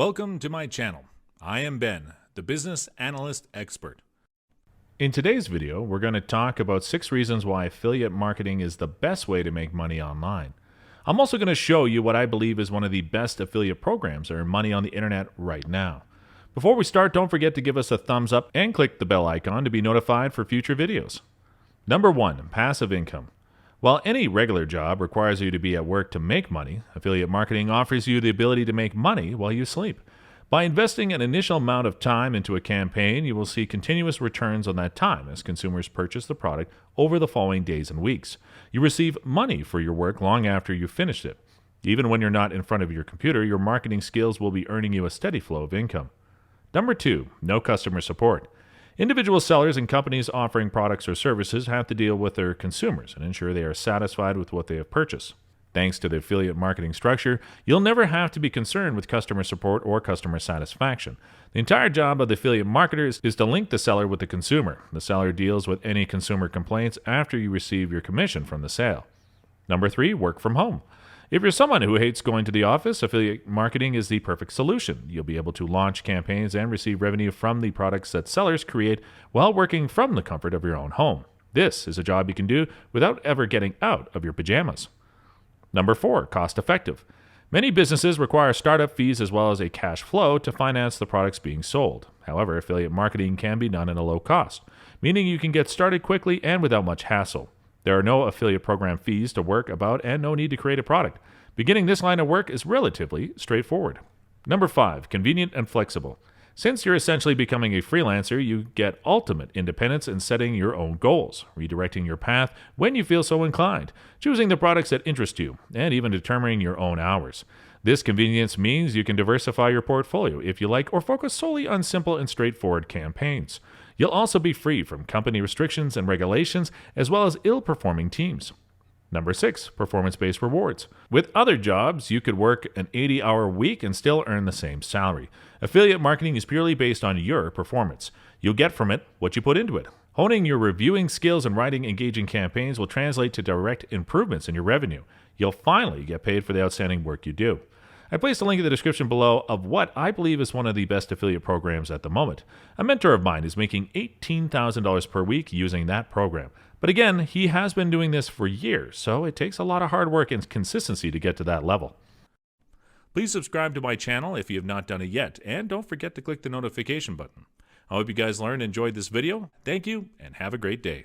Welcome to my channel. I am Ben, the business analyst expert. In today's video, we're going to talk about 6 reasons why affiliate marketing is the best way to make money online. I'm also going to show you what I believe is one of the best affiliate programs to earn money on the internet right now. Before we start, don't forget to give us a thumbs up and click the bell icon to be notified for future videos. Number 1, passive income. While any regular job requires you to be at work to make money, affiliate marketing offers you the ability to make money while you sleep. By investing an initial amount of time into a campaign, you will see continuous returns on that time as consumers purchase the product over the following days and weeks. You receive money for your work long after you've finished it. Even when you're not in front of your computer, your marketing skills will be earning you a steady flow of income. Number 2, no customer support. Individual sellers and companies offering products or services have to deal with their consumers and ensure they are satisfied with what they have purchased. Thanks to the affiliate marketing structure, you'll never have to be concerned with customer support or customer satisfaction. The entire job of the affiliate marketer is to link the seller with the consumer. The seller deals with any consumer complaints after you receive your commission from the sale. Number 3, work from home. If you're someone who hates going to the office, affiliate marketing is the perfect solution. You'll be able to launch campaigns and receive revenue from the products that sellers create while working from the comfort of your own home. This is a job you can do without ever getting out of your pajamas. Number 4, cost effective. Many businesses require startup fees as well as a cash flow to finance the products being sold. However, affiliate marketing can be done at a low cost, meaning you can get started quickly and without much hassle. There are no affiliate program fees to work about and no need to create a product. Beginning this line of work is relatively straightforward. Number 5, convenient and flexible. Since you're essentially becoming a freelancer, you get ultimate independence in setting your own goals, redirecting your path when you feel so inclined, choosing the products that interest you, and even determining your own hours. This convenience means you can diversify your portfolio if you like or focus solely on simple and straightforward campaigns. You'll also be free from company restrictions and regulations as well as ill-performing teams. Number 6, performance-based rewards. With other jobs, you could work an 80-hour week and still earn the same salary. Affiliate marketing is purely based on your performance. You'll get from it what you put into it. Honing your reviewing skills and writing engaging campaigns will translate to direct improvements in your revenue. You'll finally get paid for the outstanding work you do. I placed a link in the description below of what I believe is one of the best affiliate programs at the moment. A mentor of mine is making $18,000 per week using that program. But again, he has been doing this for years, so it takes a lot of hard work and consistency to get to that level. Please subscribe to my channel if you have not done it yet, and don't forget to click the notification button. I hope you guys learned and enjoyed this video. Thank you, and have a great day.